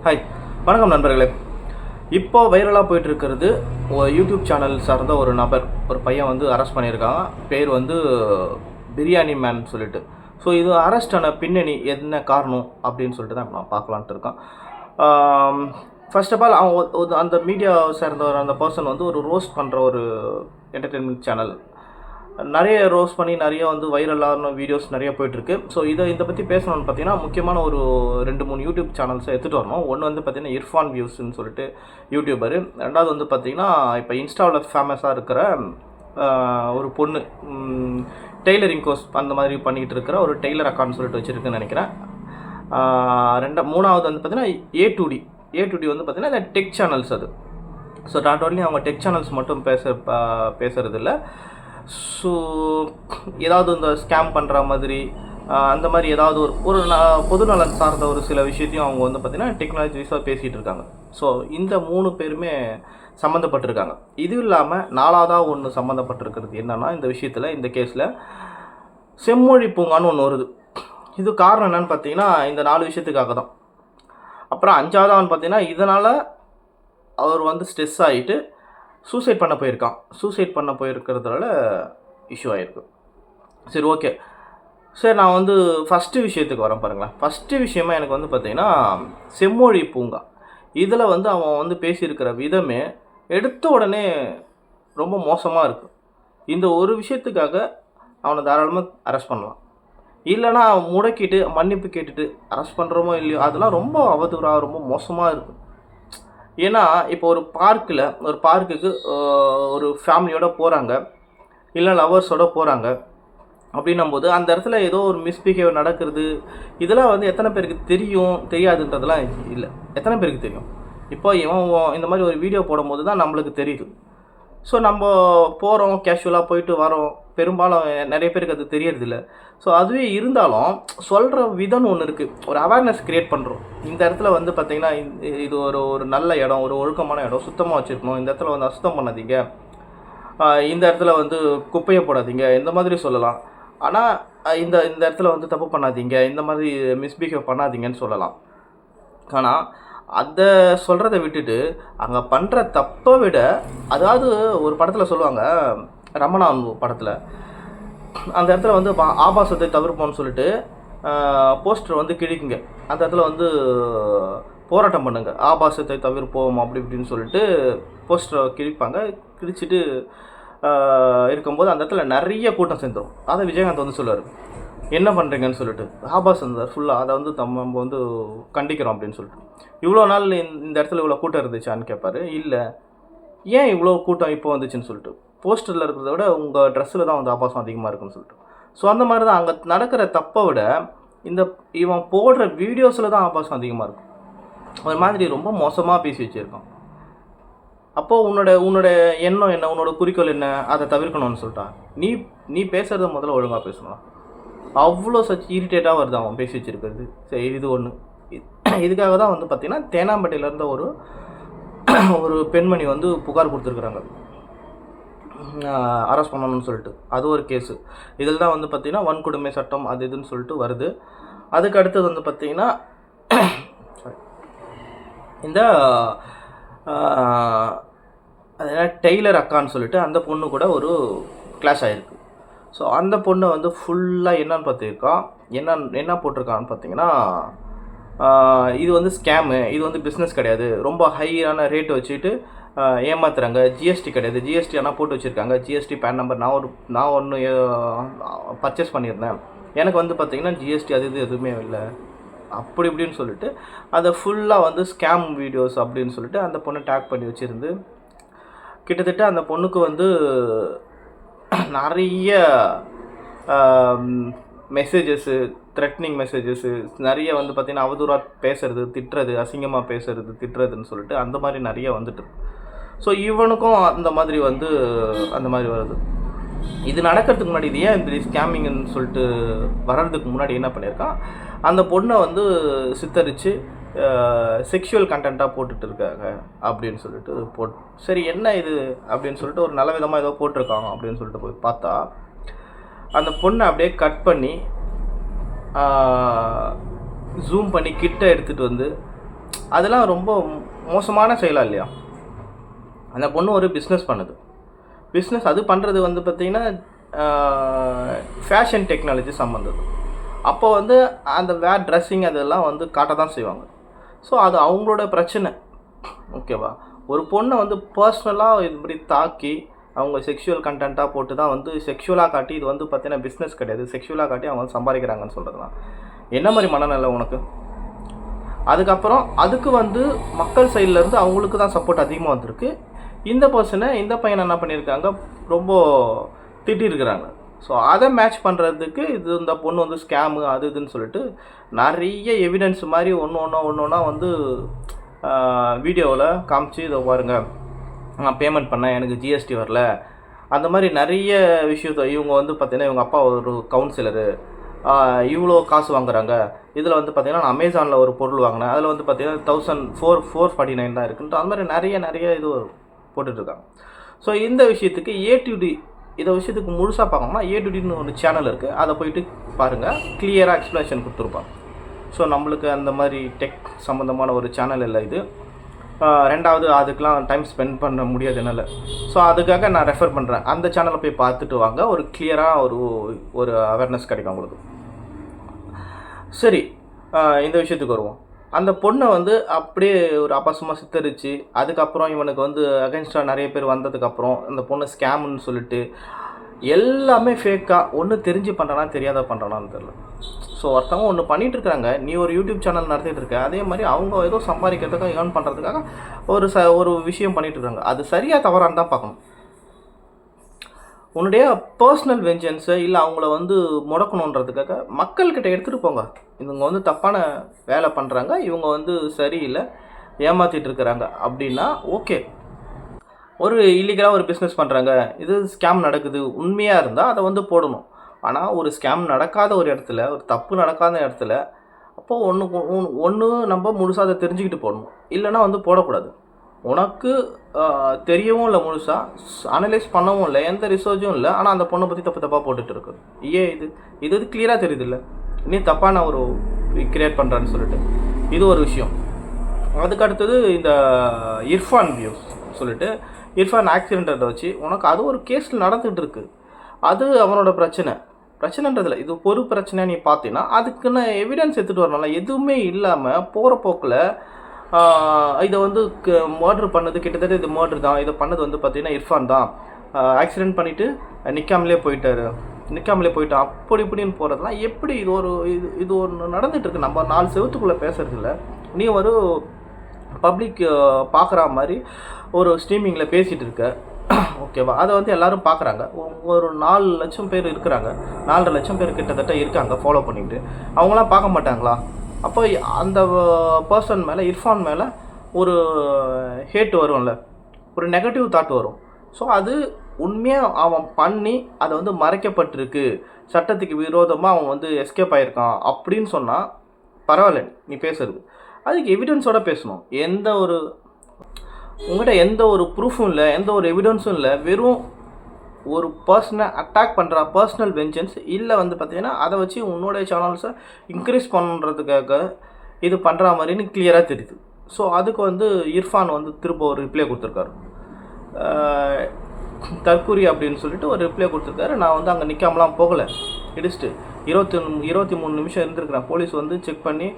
Hi, வணக்கம் நண்பர்களே. இப்போ வைரலாக போயிட்டுருக்கிறது யூடியூப் சேனல் சார்ந்த ஒரு நபர், ஒரு பையன் வந்து அரெஸ்ட் பண்ணியிருக்காங்க. பேர் வந்து பிரியாணி மேன் சொல்லிட்டு. ஸோ இது அரெஸ்டான பின்னணி என்ன காரணம் அப்படின்னு சொல்லிட்டு தான் நான் பார்க்கலான்ட்டு இருக்கேன். ஃபர்ஸ்ட் ஆஃப் ஆல் அவன் அந்த மீடியா சேர்ந்த அந்த பர்சன் வந்து ஒரு ரோஸ்ட் பண்ணுற ஒரு என்டர்டெயின்மெண்ட் சேனல். நிறைய ரோஸ்ட் பண்ணி நிறைய வந்து வைரலான வீடியோஸ் நிறைய போயிட்டுருக்கு. ஸோ இதை பற்றி பேசணும்னு பார்த்தீங்கன்னா முக்கியமான ஒரு 2-3 யூடியூப் சேனல்ஸை எடுத்துகிட்டு வரணும். ஒன்று வந்து பார்த்திங்கன்னா இர்ஃபான் வியூஸ்ன்னு சொல்லிட்டு யூடியூபரு. ரெண்டாவது வந்து பார்த்திங்கன்னா இப்போ இன்ஸ்டாவில் ஃபேமஸாக இருக்கிற ஒரு பொண்ணு, டெய்லரிங் கோர்ஸ் அந்த மாதிரி பண்ணிக்கிட்டு இருக்கிற ஒரு டெய்லர் அக்கான்னு சொல்லிட்டு வச்சுருக்குன்னு நினைக்கிறேன். மூணாவது வந்து பார்த்திங்கன்னா ஏ2டி வந்து பார்த்திங்கன்னா இந்த டெக் சேனல்ஸ். அது ஸோ நாட் ஓன்லி அவங்க டெக் சேனல்ஸ் மட்டும் பேசுகிறது இல்லை. ஸோ ஏதாவது இந்த ஸ்கேம் பண்ணுற மாதிரி அந்த மாதிரி ஏதாவது ஒரு பொதுநலன் சார்ந்த ஒரு சில விஷயத்தையும் அவங்க வந்து பார்த்திங்கன்னா டெக்னாலஜி வைஸாக பேசிகிட்டு இருக்காங்க. ஸோ இந்த 3 பேருமே சம்மந்தப்பட்டிருக்காங்க. இது இல்லாமல் 4ஆவதாக ஒன்று சம்மந்தப்பட்டிருக்கிறது என்னென்னா, இந்த விஷயத்தில் இந்த கேஸில் செம்மொழி பூங்கான்னு ஒன்று வருது. இது காரணம் என்னென்னு பார்த்தீங்கன்னா இந்த 4 விஷயத்துக்காக தான். அப்புறம் 5ஆவதான்னு பார்த்தீங்கன்னா இதனால் அவர் வந்து ஸ்ட்ரெஸ் ஆகிட்டு சூசைட் பண்ண போயிருக்கிறதுனால இஷ்யூ ஆகிருக்கு. சரி, ஓகே. சரி, நான் வந்து ஃபஸ்ட்டு விஷயத்துக்கு வரேன் பாருங்களேன். ஃபஸ்ட்டு விஷயமா எனக்கு வந்து பார்த்திங்கன்னா செம்மொழி பூங்கா. இதில் வந்து அவன் வந்து பேசியிருக்கிற விதமே எடுத்த உடனே ரொம்ப மோசமாக இருக்குது. இந்த ஒரு விஷயத்துக்காக அவனை தாராளமாக அரெஸ்ட் பண்ணலாம். இல்லைனா முடக்கிட்டு மன்னிப்பு கேட்டுட்டு அரெஸ்ட் பண்ணுறோமோ இல்லையோ, அதெல்லாம் ரொம்ப அவதூறாக ரொம்ப மோசமாக இருக்குது. ஏன்னா இப்போ ஒரு பார்க்குக்கு ஒரு ஃபேமிலியோடு போகிறாங்க, இல்லை லவர்ஸோடு போகிறாங்க. அப்படின்னும்போது அந்த இடத்துல ஏதோ ஒரு மிஸ்பிஹேவ் நடக்கிறது. இதெல்லாம் வந்து எத்தனை பேருக்கு தெரியாதுன்றதெல்லாம் இல்லை. எத்தனை பேருக்கு தெரியும்? இப்போ இவன் இந்த மாதிரி ஒரு வீடியோ போடும்போது தான் நம்மளுக்கு தெரியுது. ஸோ நம்ம போகிறோம், கேஷுவலாக போயிட்டு வரோம். பெரும்பாலும் நிறைய பேருக்கு அது தெரியறதில்ல. ஸோ அதுவே இருந்தாலும் சொல்கிற விதம்னு ஒன்று இருக்குது. ஒரு அவேர்னஸ் க்ரியேட் பண்ணுறோம். இந்த இடத்துல வந்து பார்த்திங்கன்னா இது ஒரு நல்ல இடம், ஒரு ஒழுக்கமான இடம், சுத்தமாக வச்சுருக்கணும். இந்த இடத்துல வந்து அசுத்தம் பண்ணாதீங்க, இந்த இடத்துல வந்து குப்பையை போடாதீங்க, இந்த மாதிரி சொல்லலாம். ஆனால் இந்த இடத்துல வந்து தப்பு பண்ணாதீங்க, இந்த மாதிரி மிஸ்பிஹேவ் பண்ணாதீங்கன்னு சொல்லலாம். ஆனால் அதை சொல்கிறத விட்டுட்டு அங்கே பண்ணுற தப்பை விட, அதாவது ஒரு படத்தில் சொல்லுவாங்க, ரமணா படத்தில், அந்த இடத்துல வந்து ஆபாசத்தை தவிர்ப்போம்னு சொல்லிட்டு போஸ்டர் வந்து கிழிக்குங்க. அந்த இடத்துல வந்து போராட்டம் பண்ணுங்க, ஆபாசத்தை தவிர்ப்போம் அப்படி இப்படின்னு சொல்லிட்டு போஸ்டரை கிழிப்பாங்க. கிழிச்சிட்டு இருக்கும்போது அந்த இடத்துல நிறைய கூட்டம் சேர்ந்துடும். அதை விஜயகாந்த் வந்து சொல்லுவார், என்ன பண்ணுறீங்கன்னு சொல்லிட்டு, ஆபாசம் சார் ஃபுல்லாக, அதை வந்து நம்ம வந்து கண்டிக்கிறோம் அப்படின்னு சொல்லிட்டு. இவ்வளோ நாள் இந்த இடத்துல இவ்வளோ கூட்டம் இருந்துச்சான்னு கேட்பார். இல்லை, ஏன் இவ்வளோ கூட்டம் இப்போ வந்துச்சுன்னு சொல்லிட்டு, போஸ்டரில் இருக்கிறத விட உங்கள் ட்ரெஸ்ஸில் தான் வந்து ஆபாசம் அதிகமாக இருக்குன்னு சொல்லிட்டு. ஸோ அந்த மாதிரி தான் அங்கே நடக்கிற தப்பை விட இவன் போடுற வீடியோஸில் தான் ஆபாசம் அதிகமாக இருக்கும். ஒரு மாதிரி ரொம்ப மோசமாக பேசி வச்சுருக்கான். அப்போது உன்னோட எண்ணம் என்ன, உன்னோட குறிக்கோள் என்ன, அதை தவிர்க்கணும்னு சொல்லிட்டான். நீ பேசுகிறத முதல்ல ஒழுங்காக பேசணும். அவ்வளோ இரிட்டேட்டாக வருது அவன் பேசி வச்சுருக்கிறது. சரி, இது ஒன்று. இதுக்காக தான் வந்து பார்த்திங்கன்னா தேனாம்பேட்டையில் இருந்த ஒரு பெண்மணி வந்து புகார் கொடுத்துருக்குறாங்க, அரெஸ்ட் பண்ணணும்னு சொல்லிட்டு. அது ஒரு கேஸு. இதில் தான் வந்து பார்த்திங்கன்னா வன்கொடுமை சட்டம் அது இதுன்னு சொல்லிட்டு வருது. அதுக்கு அடுத்தது வந்து பார்த்திங்கன்னா இந்த டெய்லர் அக்கான்னு சொல்லிட்டு அந்த பொண்ணு கூட ஒரு கிளாஷ் ஆகிருக்கு. ஸோ அந்த பொண்ணை வந்து ஃபுல்லாக என்னன்னு பார்த்துருக்கான், என்ன போட்டிருக்கான்னு பார்த்தீங்கன்னா, இது வந்து ஸ்கேமு, இது வந்து பிஸ்னஸ் கிடையாது, ரொம்ப ஹையான ரேட்டு வச்சுட்டு ஏமாத்துறாங்க, ஜிஎஸ்டி கிடையாது, ஜிஎஸ்டி ஆனால் போட்டு வச்சுருக்காங்க, ஜிஎஸ்டி பேன் நம்பர் நான் ஒன்று பர்ச்சேஸ் பண்ணியிருந்தேன், எனக்கு வந்து பார்த்திங்கன்னா ஜிஎஸ்டி அது இது எதுவுமே இல்லை, அப்படி இப்படின்னு சொல்லிட்டு அதை ஃபுல்லாக வந்து ஸ்கேம் வீடியோஸ் அப்படின்னு சொல்லிட்டு அந்த பொண்ணை டேக் பண்ணி வச்சுருந்து கிட்டத்தட்ட அந்த பொண்ணுக்கு வந்து நிறைய மெசேஜஸ்ஸு, த்ரெட்னிங் மெசேஜஸ்ஸு, நிறைய வந்து பார்த்திங்கன்னா அவதூறாக பேசுகிறது, திட்டுறது, அசிங்கமாக பேசுகிறது, திட்டுறதுன்னு சொல்லிட்டு அந்த மாதிரி நிறைய வந்துட்டு. ஸோ இவனுக்கும் அந்த மாதிரி வருது. இது நடக்கிறதுக்கு முன்னாடி, இது ஏன் இப்படி ஸ்கேமிங்னு சொல்லிட்டு வர்றதுக்கு முன்னாடி என்ன பண்ணியிருக்கான், அந்த பொண்ணை வந்து சித்தரித்து செக்ஷுவல் கண்டென்ட்டாக போட்டுட்டு இருக்காங்க அப்படின்னு சொல்லிட்டு சரி என்ன இது அப்படின்னு சொல்லிட்டு ஒரு நல்ல விதமாக ஏதோ போட்டிருக்காங்க அப்படின்னு சொல்லிட்டு போய் பார்த்தா, அந்த பொண்ணை அப்படியே கட் பண்ணி ஜூம் பண்ணி கிட்ட எடுத்துகிட்டு வந்து அதெல்லாம் ரொம்ப மோசமான செயலா இல்லையா? அந்த பொண்ணு ஒரு பிஸ்னஸ் பண்ணுது. பிஸ்னஸ் அது பண்ணுறது வந்து பார்த்திங்கன்னா ஃபேஷன் டெக்னாலஜி சம்மந்தது. அப்போ வந்து அந்த வேர் ட்ரெஸ்ஸிங் அதெல்லாம் வந்து காட்ட தான் செய்வாங்க. ஸோ அது அவங்களோட பிரச்சனை, ஓகேவா? ஒரு பொண்ணை வந்து பர்சனலாக இப்படி தாக்கி அவங்க செக்ஷுவல் கண்டென்ட்டாக போட்டு தான் வந்து செக்ஷுவலாக காட்டி, இது வந்து பார்த்தீங்கன்னா பிஸ்னஸ் கிடையாது, செக்ஷுவலாக காட்டி அவங்க வந்து சம்பாதிக்கிறாங்கன்னு சொல்கிறதுலாம் என்ன மாதிரி மனநிலை உனக்கு? அதுக்கப்புறம் அதுக்கு வந்து மக்கள் சைட்லேருந்து அவங்களுக்கு தான் சப்போர்ட் அதிகமாக வந்திருக்கு. இந்த பர்சனை, இந்த பையனை என்ன பண்ணியிருக்காங்க, ரொம்ப திட்டிருக்கிறாங்க. ஸோ அதை மேட்ச் பண்ணுறதுக்கு இந்த பொண்ணு வந்து ஸ்கேமு அது இதுன்னு சொல்லிட்டு நிறைய எவிடன்ஸ் மாதிரி ஒன்று ஒன்றா வந்து வீடியோவில் காமிச்சு, இதை பாருங்கள் நான் பேமெண்ட் பண்ணேன், எனக்கு ஜிஎஸ்டி வரல, அந்த மாதிரி நிறைய விஷயத்தை இவங்க வந்து பார்த்திங்கன்னா இவங்க அப்பா ஒரு கவுன்சிலரு, இவ்வளோ காசு வாங்குறாங்க, இதில் வந்து பார்த்திங்கன்னா நான் அமேசானில் ஒரு பொருள் வாங்கினேன், அதில் வந்து பார்த்திங்கன்னா 1449 தான் இருக்குன்ட்டு அந்த மாதிரி நிறைய இது போட்டுட்ருக்காங்க. ஸோ இந்த விஷயத்துக்கு ஏடிடி, இதை விஷயத்துக்கு முழுசாக பார்க்கணும்னா ஏடிடின்னு ஒரு சேனல் இருக்குது, அதை போயிட்டு பாருங்கள், கிளியராக எக்ஸ்ப்ளனேஷன் கொடுத்துருப்பாங்க. ஸோ நம்மளுக்கு அந்த மாதிரி டெக் சம்மந்தமான ஒரு சேனல் இல்லை இது. ரெண்டாவது அதுக்கெலாம் டைம் ஸ்பெண்ட் பண்ண முடியாது என்னால். ஸோ அதுக்காக நான் ரெஃபர் பண்ணுறேன், அந்த சேனலை போய் பார்த்துட்டு வாங்க, ஒரு கிளியராக ஒரு அவேர்னஸ் கிடைக்கும் உங்களுக்கு. சரி, இந்த விஷயத்துக்கு வருவோம். அந்த பொண்ணை வந்து அப்படியே ஒரு அபாசமாக சித்தரிச்சு, அதுக்கப்புறம் இவனுக்கு வந்து அகைன்ஸ்டாக நிறைய பேர் வந்ததுக்கப்புறம் அந்த பொண்ணை ஸ்கேம்னு சொல்லிட்டு எல்லாமே ஃபேக்காக, ஒன்று தெரிஞ்சு பண்ணுறானா தெரியாத பண்ணுறானான்னு தெரில. ஸோ ஒருத்தவங்க ஒன்று பண்ணிகிட்ருக்காங்க, நீ ஒரு யூடியூப் சேனல் நடத்திட்டு இருக்க, அதே மாதிரி அவங்க ஏதோ சம்பாதிக்கிறதுக்காக ஏர்ன் பண்ணுறதுக்காக ஒரு விஷயம் பண்ணிகிட்ருக்காங்க. அது சரியாக தவறான்னு தான் பார்க்கணும். உன்னுடைய பர்சனல் வெஞ்சன்ஸை இல்லை அவங்கள வந்து முடக்கணுன்றதுக்காக மக்கள்கிட்ட எடுத்துகிட்டு போங்க. இவங்க வந்து தப்பான வேலை பண்ணுறாங்க, இவங்க வந்து சரியில்லை, ஏமாற்றிட்டு இருக்கிறாங்க அப்படின்னா ஓகே. ஒரு இல்லீகலாக ஒரு பிஸ்னஸ் பண்ணுறாங்க, இது ஸ்கேம் நடக்குது, உண்மையாக இருந்தால் அதை வந்து போடணும். ஆனால் ஒரு ஸ்கேம் நடக்காத ஒரு இடத்துல, ஒரு தப்பு நடக்காத இடத்துல, அப்போது ஒன்று நம்ம முழுசாக அதை தெரிஞ்சுக்கிட்டு போடணும், இல்லைனா வந்து போடக்கூடாது. உனக்கு தெரியவும் இல்லை, முழுசாக அனலைஸ் பண்ணவும் இல்லை, எந்த ரிசர்ச்சும் இல்லை, ஆனால் அந்த பொண்ணை பற்றி தப்பாக போட்டுட்டு இருக்கு. இது கிளியராக தெரியுது இல்லை, நீ தப்பான ஒரு கிரியேட் பண்ணுறான்னு சொல்லிட்டு இது ஒரு விஷயம். அதுக்கு அடுத்தது இந்த இர்ஃபான் வியூஸ் சொல்லிட்டு, இர்ஃபான் ஆக்சிடென்ட்டை வச்சு உனக்கு அது ஒரு கேஸில் நடந்துகிட்டு இருக்குது. அது அவனோட பிரச்சனைன்றதில்ல, இது ஒரு பிரச்சனை. நீ பார்த்தீங்கன்னா அதுக்குன்னு எவிடன்ஸ் எடுத்துகிட்டு வரணும்ல. எதுவுமே இல்லாமல் போகிற போக்கில் இதை வந்து மர்டர் பண்ணது, கிட்டத்தட்ட இது மர்டர் தான், இதை பண்ணது வந்து பார்த்திங்கன்னா இர்ஃபான் தான், ஆக்சிடென்ட் பண்ணிவிட்டு நிற்காமலே போயிட்டான் அப்படி இப்படின்னு போகிறதுலாம் எப்படி? இது ஒன்று நடந்துகிட்ருக்கு. நம்ம 4 செவத்துக்குள்ளே பேசுகிறதில்ல, நீ ஒரு பப்ளிக் பார்க்குற மாதிரி ஒரு ஸ்ட்ரீமிங்கில் பேசிகிட்டு இருக்க, ஓகேவா? அதை வந்து எல்லோரும் பார்க்குறாங்க. ஒரு 4 லட்சம் பேர் இருக்கிறாங்க, 4.5 லட்சம் பேர் கிட்டத்தட்ட இருக்காங்க ஃபாலோ பண்ணிக்கிட்டு. அவங்களாம் பார்க்க மாட்டாங்களா? அப்போ அந்த பர்சன் மேலே, இர்ஃபான் மேலே ஒரு ஹேட் வரும்ல, ஒரு நெகட்டிவ் தாட் வரும். ஸோ அது உண்மையாக அவன் பண்ணி அதை வந்து மறைக்கப்பட்டிருக்கு, சட்டத்துக்கு விரோதமாக அவன் வந்து எஸ்கேப் ஆகிருக்கான் அப்படின்னு சொன்னால் பரவாயில்ல, நீ பேசுறது. அதுக்கு எவிடன்ஸோடு பேசணும். உங்கள்கிட்ட எந்த ஒரு ப்ரூஃபும் இல்லை, எந்த ஒரு எவிடன்ஸும் இல்லை, வெறும் ஒரு பர்சனை அட்டாக் பண்ணுற பர்சனல் வெஞ்சன்ஸ் இல்லை வந்து பார்த்திங்கன்னா அதை வச்சு உன்னோடைய சேனல்ஸை இன்க்ரீஸ் பண்ணுறதுக்காக இது பண்ணுற மாதிரின்னு கிளியராக தெரியுது. ஸோ அதுக்கு வந்து இர்ஃபான் வந்து திரும்ப ஒரு ரிப்ளை கொடுத்துருக்காரு, தற்கூரி அப்படின்னு சொல்லிட்டு ஒரு ரிப்ளை கொடுத்துருக்காரு. நான் வந்து அங்கே நிற்காமலாம் போகலை, இடிச்சிட்டு 23 நிமிஷம் இருந்திருக்கிறேன். போலீஸ் வந்து செக் பண்ணி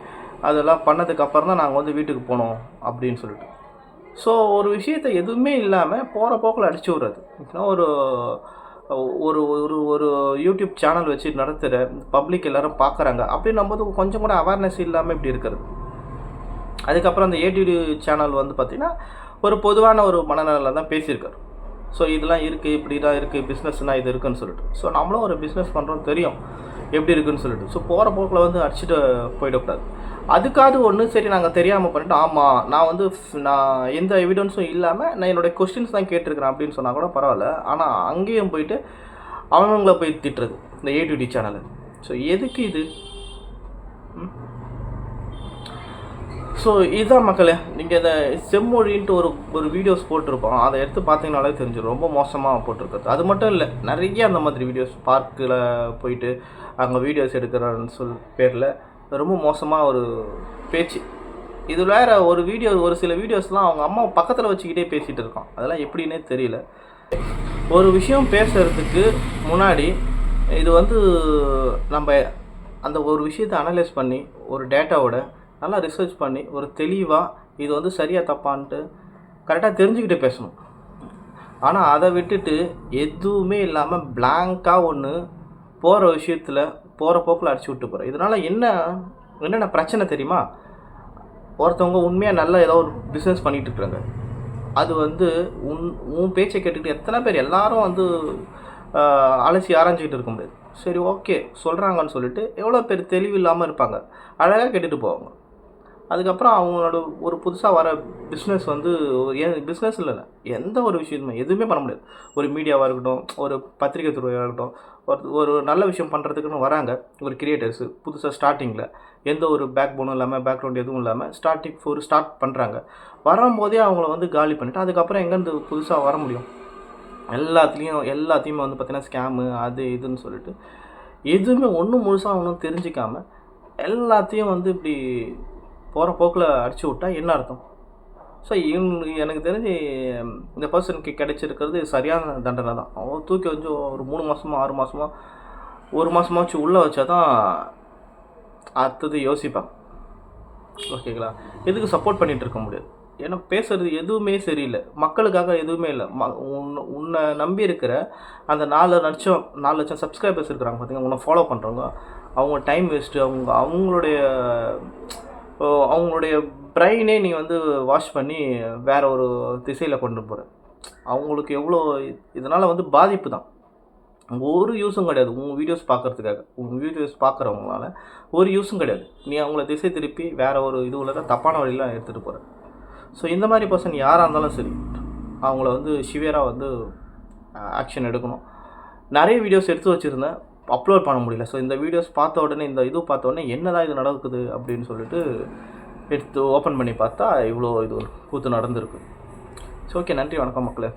அதெல்லாம் பண்ணதுக்கப்புறம் தான் நாங்கள் வந்து வீட்டுக்கு போனோம் அப்படின்னு சொல்லிட்டு. ஸோ ஒரு விஷயத்தை எதுவுமே இல்லாமல் போகிற போக்கில் அடிச்சு விட்றது. ஒரு ஒரு ஒரு ஒரு யூடியூப் சேனல் வச்சு நடத்துகிற பப்ளிக் எல்லோரும் பார்க்குறாங்க அப்படின்னும்போது கொஞ்சம் கூட அவேர்னஸ் இல்லாமல் இப்படி இருக்கிறது. அதுக்கப்புறம் அந்த ஏடிடி சேனல் வந்து பார்த்திங்கன்னா ஒரு பொதுவான ஒரு மனநலில் தான் பேசியிருக்காரு. ஸோ இதெல்லாம் இருக்குது, இப்படி தான் இருக்குது, பிஸ்னஸ்னால் இது இருக்குதுன்னு சொல்லிட்டு. ஸோ நம்மளும் ஒரு பிஸ்னஸ் பண்ணுறோம், தெரியும் எப்படி இருக்குதுன்னு சொல்லிட்டு. ஸோ போகிற போக்கில் வந்து அடிச்சுட்டு போயிடக்கூடாது. அதுக்காவது ஒன்று சரி நாங்கள் தெரியாமல் பண்ணிவிட்டு, ஆமாம் நான் எந்த எவிடன்ஸும் இல்லாமல் நான் என்னுடைய கொஸ்டின்ஸ் தான் கேட்டிருக்கிறேன் அப்படின்னு சொன்னால் கூட பரவாயில்ல. ஆனால் அங்கேயும் போயிட்டு அவங்கள போய் திட்டுறது இந்த ஏடிடி சேனலு. ஸோ எதுக்கு இது? ஸோ இதுதான் மக்களே. நீங்கள் இந்த செம்மொழின்ட்டு ஒரு வீடியோஸ் போட்டிருப்போம், அதை எடுத்து பார்த்தீங்கனாலே தெரிஞ்சிடும், ரொம்ப மோசமாக போட்டிருக்கிறது. அது மட்டும் இல்லை, நிறைய அந்த மாதிரி வீடியோஸ் பார்க்கில் போயிட்டு அங்கே வீடியோஸ் எடுக்கிறன்னு பேரில் ரொம்ப மோசமாக ஒரு பேச்சு. இது வேற ஒரு சில வீடியோஸ்லாம் அவங்க அம்மா பக்கத்தில் வச்சுக்கிட்டே பேசிகிட்டு இருக்கான். அதெல்லாம் எப்படின்னே தெரியல. ஒரு விஷயம் பேசுகிறதுக்கு முன்னாடி இது வந்து நம்ம அந்த ஒரு விஷயத்தை அனலைஸ் பண்ணி ஒரு டேட்டாவோட நல்லா ரிசர்ச் பண்ணி ஒரு தெளிவாக இது வந்து சரியாக தப்பான்ட்டு கரெக்டாக தெரிஞ்சுக்கிட்டு பேசணும். ஆனால் அதை விட்டுட்டு எதுவுமே இல்லாமல் பிளாங்காக ஒன்று போகிற விஷயத்தில் போகிற போக்கில் அடிச்சு விட்டு போகிறேன். இதனால் என்னென்ன பிரச்சனை தெரியுமா? ஒருத்தவங்க உண்மையாக நல்லா ஏதோ ஒரு பிஸ்னஸ் பண்ணிகிட்டு இருக்கிறாங்க. அது வந்து உன் பேச்சை கேட்டுக்கிட்டு எத்தனை பேர் எல்லாரும் வந்து அலசி ஆராய்ஞ்சிக்கிட்டு இருக்க முடியாது. சரி ஓகே சொல்கிறாங்கன்னு சொல்லிட்டு எவ்வளோ பேர் தெளிவு இல்லாமல் இருப்பாங்க, அழகாக கேட்டுட்டு போவாங்க. அதுக்கப்புறம் அவங்களோட ஒரு புதுசாக வர பிஸ்னஸ் வந்து பிஸ்னஸ் இல்லைல்ல, எந்த ஒரு விஷயமே எதுவுமே பண்ண முடியாது. ஒரு மீடியாவாக இருக்கட்டும், ஒரு பத்திரிகை துறையாக இருக்கட்டும், ஒரு நல்ல விஷயம் பண்ணுறதுக்குன்னு வராங்க ஒரு கிரியேட்டர்ஸு புதுசாக ஸ்டார்டிங்கில் எந்த ஒரு பேக் போனும் இல்லாமல் பேக்ரவுண்ட் எதுவும் இல்லாமல் ஸ்டார்ட் பண்ணுறாங்க. வரும்போதே அவங்கள வந்து காலி பண்ணிவிட்டு அதுக்கப்புறம் எங்கேருந்து புதுசாக வர முடியும்? எல்லாத்தையுமே வந்து பார்த்திங்கன்னா ஸ்கேமு அது இதுன்னு சொல்லிட்டு எதுவுமே ஒன்றும் முழுசாக ஒன்றும் தெரிஞ்சிக்காமல் எல்லாத்தையும் வந்து இப்படி போகிற போக்கில் அடிச்சு விட்டா என்ன அர்த்தம்? ஸோ எனக்கு தெரிஞ்சு இந்த பர்சனுக்கு கிடைச்சிருக்கிறது சரியான தண்டனை தான். அவன் தூக்கி வந்து ஒரு 3 மாதமோ 6 மாதமோ 1 மாதமாச்சு உள்ளே வச்சா தான் அடுத்தது யோசிப்பான். ஓகேங்களா? எதுக்கு சப்போர்ட் பண்ணிகிட்டு இருக்க முடியாது? ஏன்னா பேசுகிறது எதுவுமே சரியில்லை, மக்களுக்காக எதுவுமே இல்லை. உன்னை நம்பி இருக்கிற அந்த 4 லட்சம் சப்ஸ்கிரைபர்ஸ் இருக்கிறாங்க பார்த்தீங்கன்னா, உன்னை ஃபாலோ பண்ணுறவங்க, அவங்க டைம் வேஸ்ட்டு, அவங்களுடைய பிரெயினே நீ வந்து வாஷ் பண்ணி வேறு ஒரு திசையில் கொண்டு போகிற. அவங்களுக்கு எவ்வளோ இதனால் வந்து பாதிப்பு தான். ஒரு யூஸும் கிடையாது உங்கள் வீடியோஸ் பார்க்குறதுக்காக. உங்கள் வீடியோஸ் பார்க்குறவங்களால ஒரு யூஸும் கிடையாது. நீ அவங்கள திசை திருப்பி வேறு ஒரு இதுவில் தான் தப்பான வழியில் எடுத்துகிட்டு போகிற. ஸோ இந்த மாதிரி பர்சன் யாராக இருந்தாலும் சரி, அவங்கள வந்து சிவியராக வந்து ஆக்ஷன் எடுக்கணும். நிறைய வீடியோஸ் எடுத்து வச்சுருந்தேன், அப்லோட் பண்ண முடியல. ஸோ இந்த வீடியோஸ் பார்த்த உடனே பார்த்த உடனே என்னதான் இது நடக்குது அப்படின்னு சொல்லிட்டு எடுத்து ஓப்பன் பண்ணி பார்த்தா இவ்வளோ இது கூத்து நடந்திருக்கு. ஸோ ஓகே, நன்றி, வணக்கம் மக்களே.